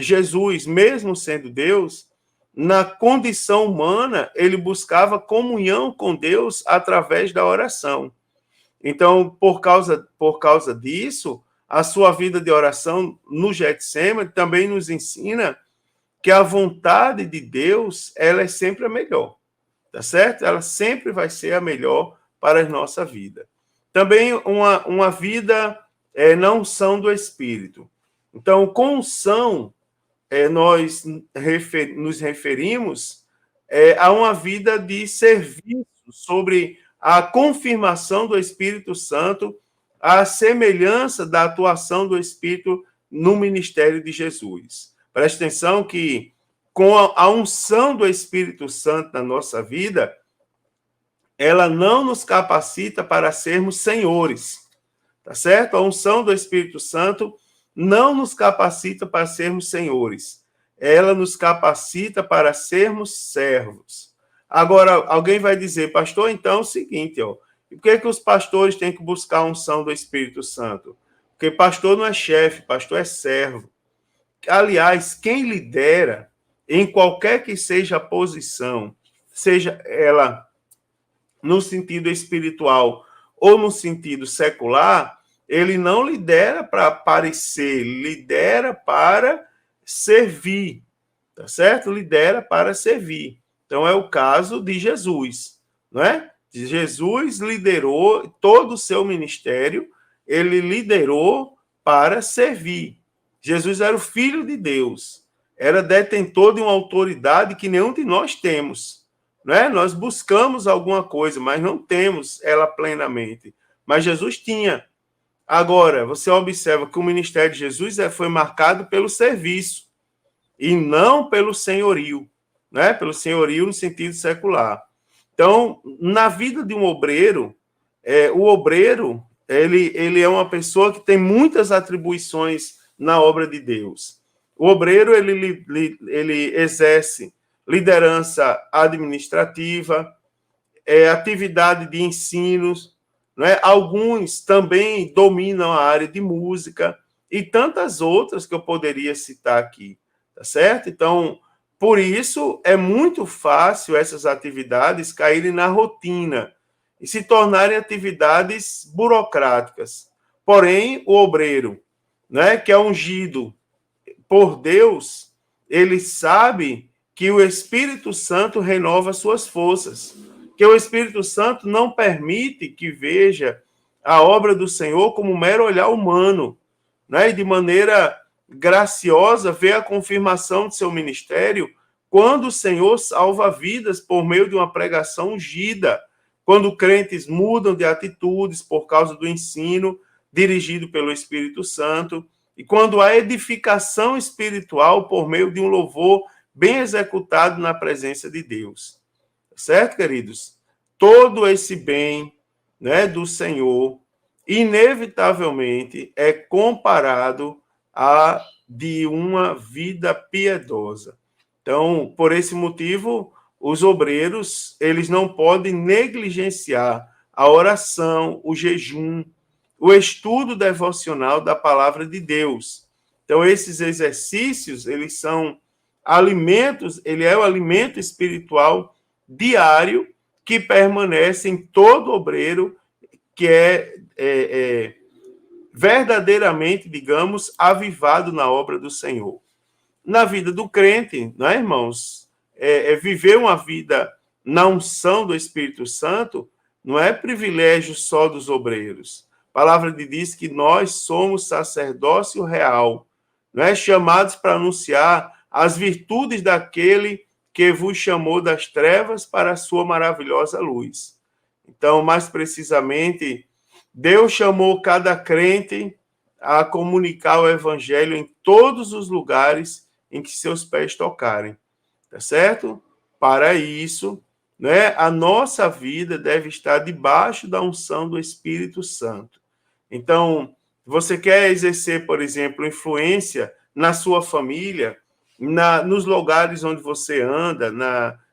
Jesus, mesmo sendo Deus, na condição humana, ele buscava comunhão com Deus através da oração. Então, por causa disso, a sua vida de oração no Getsemane também nos ensina que a vontade de Deus, ela é sempre a melhor, tá certo? Ela sempre vai ser a melhor para a nossa vida. Também uma vida na unção do Espírito. Então, com unção, nós nos referimos a uma vida de serviço sobre a confirmação do Espírito Santo, a semelhança da atuação do Espírito no ministério de Jesus. Preste atenção que, com a unção do Espírito Santo na nossa vida, ela não nos capacita para sermos senhores, tá certo? A unção do Espírito Santo não nos capacita para sermos senhores. Ela nos capacita para sermos servos. Agora, alguém vai dizer, pastor, então é o seguinte, ó, por que os pastores têm que buscar a unção do Espírito Santo? Porque pastor não é chefe, pastor é servo. Aliás, quem lidera, em qualquer que seja a posição, seja ela no sentido espiritual ou no sentido secular, ele não lidera para aparecer, lidera para servir, tá certo? Lidera para servir. Então, é o caso de Jesus, não é? Jesus liderou todo o seu ministério, ele liderou para servir. Jesus era o Filho de Deus, era detentor de uma autoridade que nenhum de nós temos, não é? Nós buscamos alguma coisa, mas não temos ela plenamente. Mas Jesus tinha. Agora, você observa que o ministério de Jesus foi marcado pelo serviço e não pelo senhorio, né? Pelo senhorio no sentido secular. Então, na vida de um obreiro, o obreiro ele é uma pessoa que tem muitas atribuições na obra de Deus. O obreiro ele exerce liderança administrativa, atividade de ensino, né? Alguns também dominam a área de música e tantas outras que eu poderia citar aqui, tá certo? Então, por isso, é muito fácil essas atividades caírem na rotina e se tornarem atividades burocráticas. Porém, o obreiro, né, que é ungido por Deus, ele sabe que o Espírito Santo renova suas forças, que o Espírito Santo não permite que veja a obra do Senhor como um mero olhar humano, né? E de maneira graciosa ver a confirmação de seu ministério quando o Senhor salva vidas por meio de uma pregação ungida, quando crentes mudam de atitudes por causa do ensino dirigido pelo Espírito Santo, e quando há edificação espiritual por meio de um louvor bem executado na presença de Deus. Certo, queridos? Todo esse bem, né, do Senhor, inevitavelmente, é comparado a de uma vida piedosa. Então, por esse motivo, os obreiros, eles não podem negligenciar a oração, o jejum, o estudo devocional da palavra de Deus. Então, esses exercícios, eles são alimentos, ele é o alimento espiritual diário que permanece em todo obreiro que é verdadeiramente, digamos, avivado na obra do Senhor. Na vida do crente, não é, irmãos? Viver uma vida na unção do Espírito Santo não é privilégio só dos obreiros. A palavra de Deus diz que nós somos sacerdócio real, não é? Chamados para anunciar as virtudes daquele que vos chamou das trevas para a sua maravilhosa luz. Então, mais precisamente, Deus chamou cada crente a comunicar o evangelho em todos os lugares em que seus pés tocarem, tá certo? Para isso, né, a nossa vida deve estar debaixo da unção do Espírito Santo. Então, você quer exercer, por exemplo, influência na sua família, nos lugares onde você anda,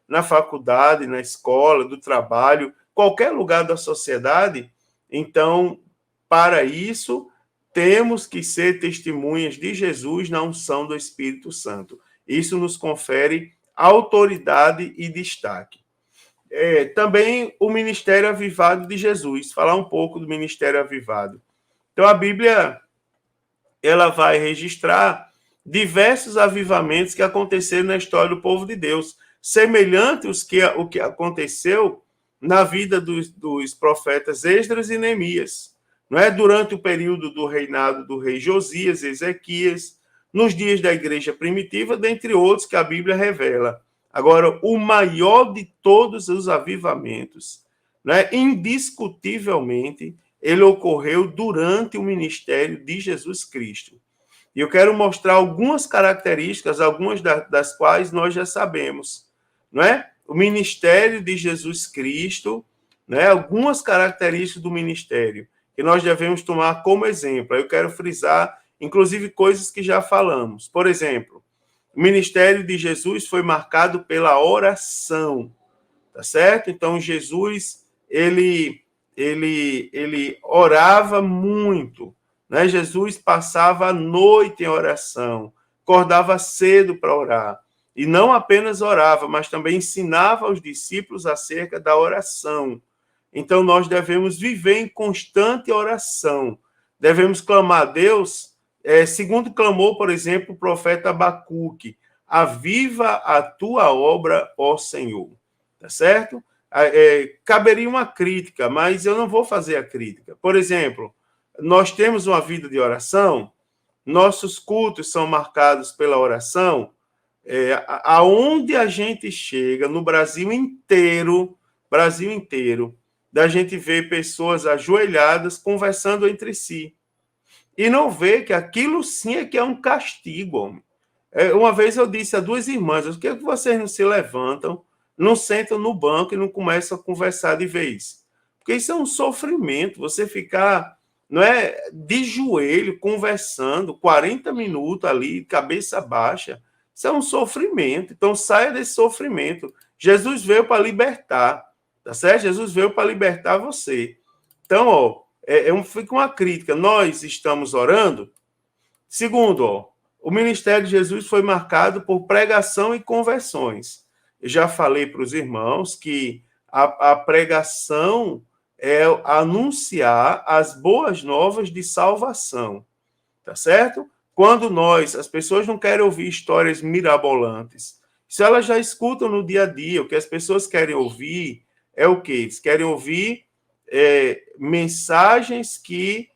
na faculdade, na escola, do trabalho, qualquer lugar da sociedade, Então, para isso, temos que ser testemunhas de Jesus na unção do Espírito Santo. Isso nos confere autoridade e destaque. Também o ministério avivado de Jesus. Falar um pouco do ministério avivado. Então, a Bíblia ela vai registrar diversos avivamentos que aconteceram na história do povo de Deus, semelhantes ao que aconteceu na vida dos profetas Esdras e Neemias, não é? Durante o período do reinado do rei Josias, Ezequias, nos dias da igreja primitiva, dentre outros que a Bíblia revela. Agora, o maior de todos os avivamentos, né, indiscutivelmente, ele ocorreu durante o ministério de Jesus Cristo. E eu quero mostrar algumas características, algumas das quais nós já sabemos, não é? O ministério de Jesus Cristo, né? Algumas características do ministério que nós devemos tomar como exemplo. Eu quero frisar, inclusive, coisas que já falamos. Por exemplo, o ministério de Jesus foi marcado pela oração, tá certo? Então, Jesus, ele orava muito, né? Jesus passava a noite em oração, acordava cedo para orar. E não apenas orava, mas também ensinava aos discípulos acerca da oração. Então, nós devemos viver em constante oração. Devemos clamar a Deus, segundo clamou, por exemplo, o profeta Abacuque: aviva a tua obra, ó Senhor. Tá certo? Caberia uma crítica, mas eu não vou fazer a crítica. Por exemplo, nós temos uma vida de oração, nossos cultos são marcados pela oração, aonde a gente chega, no Brasil inteiro, da gente ver pessoas ajoelhadas conversando entre si. E não vê que aquilo sim é que é um castigo, homem. Uma vez eu disse a duas irmãs: por que vocês não se levantam, não sentam no banco e não começam a conversar de vez? Porque isso é um sofrimento, você ficar, não é, de joelho, conversando 40 minutos ali, cabeça baixa. Isso é um sofrimento. Então, saia desse sofrimento. Jesus veio para libertar, tá certo? Jesus veio para libertar você. Então, fica uma crítica. Nós estamos orando. Segundo, o ministério de Jesus foi marcado por pregação e conversões. Eu já falei para os irmãos que a pregação é anunciar as boas novas de salvação, tá certo? Quando as pessoas não querem ouvir histórias mirabolantes, se elas já escutam no dia a dia, o que as pessoas querem ouvir é o quê? Eles querem ouvir mensagens que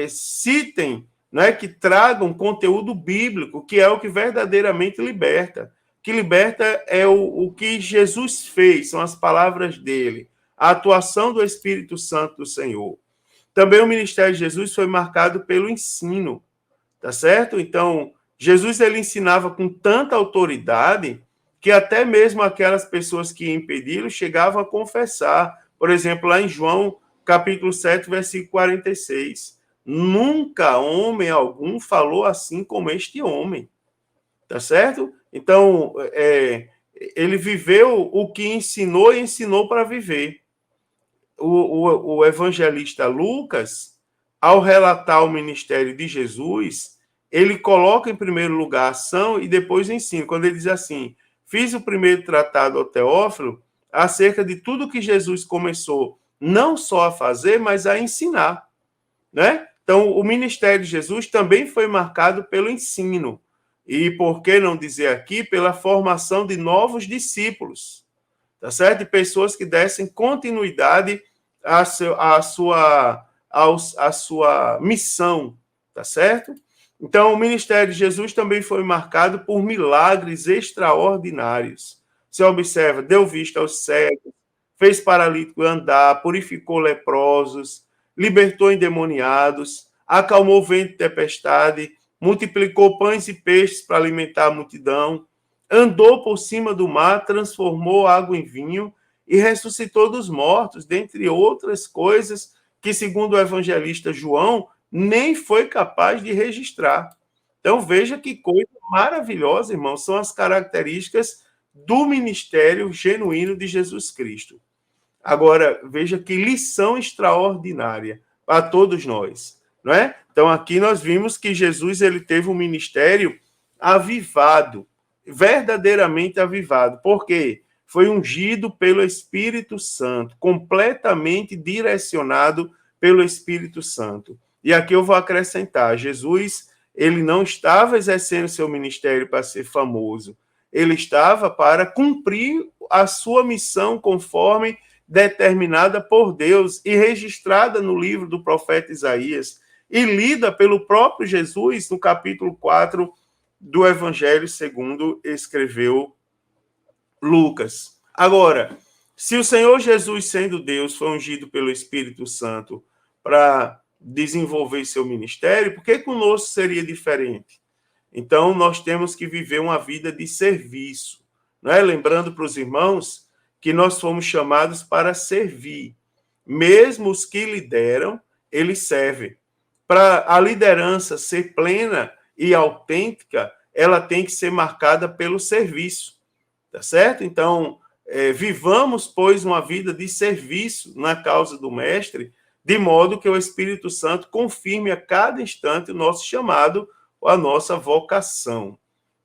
citem, né, que tragam conteúdo bíblico, que é o que verdadeiramente liberta. O que liberta é o que Jesus fez, são as palavras dele, a atuação do Espírito Santo do Senhor. Também o ministério de Jesus foi marcado pelo ensino, tá certo? Então, Jesus ele ensinava com tanta autoridade que até mesmo aquelas pessoas que impediram chegavam a confessar. Por exemplo, lá em João, capítulo 7, versículo 46. Nunca homem algum falou assim como este homem. Tá certo? Então, ele viveu o que ensinou e ensinou para viver. O evangelista Lucas, ao relatar o ministério de Jesus, ele coloca em primeiro lugar a ação e depois o ensino. Quando ele diz assim: fiz o primeiro tratado ao Teófilo acerca de tudo que Jesus começou não só a fazer, mas a ensinar, né? Então, o ministério de Jesus também foi marcado pelo ensino. E, por que não dizer aqui, pela formação de novos discípulos, tá certo? De pessoas que dessem continuidade à sua missão, tá certo? Então, o ministério de Jesus também foi marcado por milagres extraordinários. Você observa, deu vista aos cegos, fez paralítico andar, purificou leprosos, libertou endemoniados, acalmou o vento de tempestade, multiplicou pães e peixes para alimentar a multidão, andou por cima do mar, transformou água em vinho e ressuscitou dos mortos, dentre outras coisas que, segundo o evangelista João, nem foi capaz de registrar. Então, veja que coisa maravilhosa, irmão, são as características do ministério genuíno de Jesus Cristo. Agora, veja que lição extraordinária para todos nós, não é? Então, aqui nós vimos que Jesus ele teve um ministério avivado, verdadeiramente avivado. Por quê? Foi ungido pelo Espírito Santo, completamente direcionado pelo Espírito Santo. E aqui eu vou acrescentar, Jesus, ele não estava exercendo seu ministério para ser famoso, ele estava para cumprir a sua missão conforme determinada por Deus e registrada no livro do profeta Isaías e lida pelo próprio Jesus no capítulo 4 do Evangelho segundo escreveu Lucas. Agora, se o Senhor Jesus, sendo Deus, foi ungido pelo Espírito Santo para desenvolver seu ministério, por que conosco seria diferente? Então, nós temos que viver uma vida de serviço, não é? Lembrando para os irmãos que nós fomos chamados para servir. Mesmo os que lideram, eles servem. Para a liderança ser plena e autêntica, ela tem que ser marcada pelo serviço, tá certo? Então, vivamos, pois, uma vida de serviço na causa do Mestre, de modo que o Espírito Santo confirme a cada instante o nosso chamado, a nossa vocação,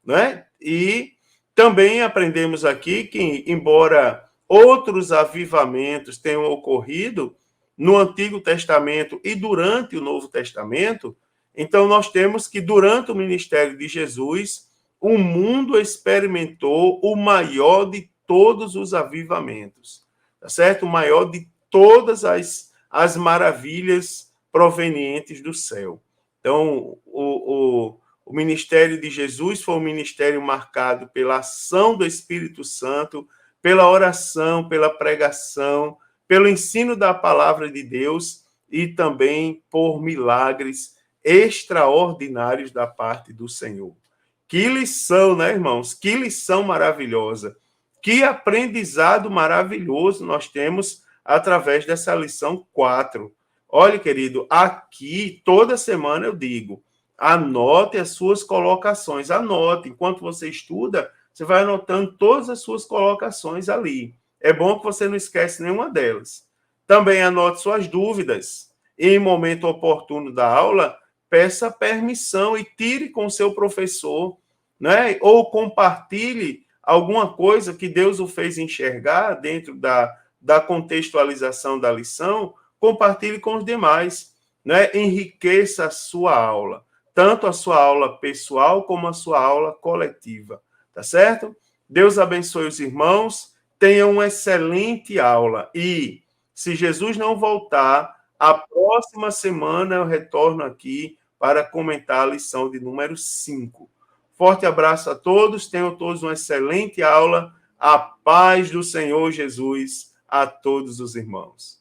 né? E também aprendemos aqui que, embora outros avivamentos tenham ocorrido no Antigo Testamento e durante o Novo Testamento, então nós temos que, durante o ministério de Jesus, o mundo experimentou o maior de todos os avivamentos, tá certo? O maior de todas as maravilhas provenientes do céu. Então, o ministério de Jesus foi um ministério marcado pela ação do Espírito Santo, pela oração, pela pregação, pelo ensino da palavra de Deus e também por milagres extraordinários da parte do Senhor. Que lição, né, irmãos? Que lição maravilhosa. Que aprendizado maravilhoso nós temos através dessa lição 4. Olha, querido, aqui toda semana eu digo, anote as suas colocações. Anote, enquanto você estuda, você vai anotando todas as suas colocações ali. É bom que você não esquece nenhuma delas. Também anote suas dúvidas. E em momento oportuno da aula, peça permissão e tire com o seu professor, né? Ou compartilhe alguma coisa que Deus o fez enxergar dentro da contextualização da lição, compartilhe com os demais, né? Enriqueça a sua aula, tanto a sua aula pessoal como a sua aula coletiva, tá certo? Deus abençoe os irmãos, tenham uma excelente aula e, se Jesus não voltar, a próxima semana eu retorno aqui para comentar a lição de número 5. Forte abraço a todos, tenham todos uma excelente aula, a paz do Senhor Jesus a todos os irmãos.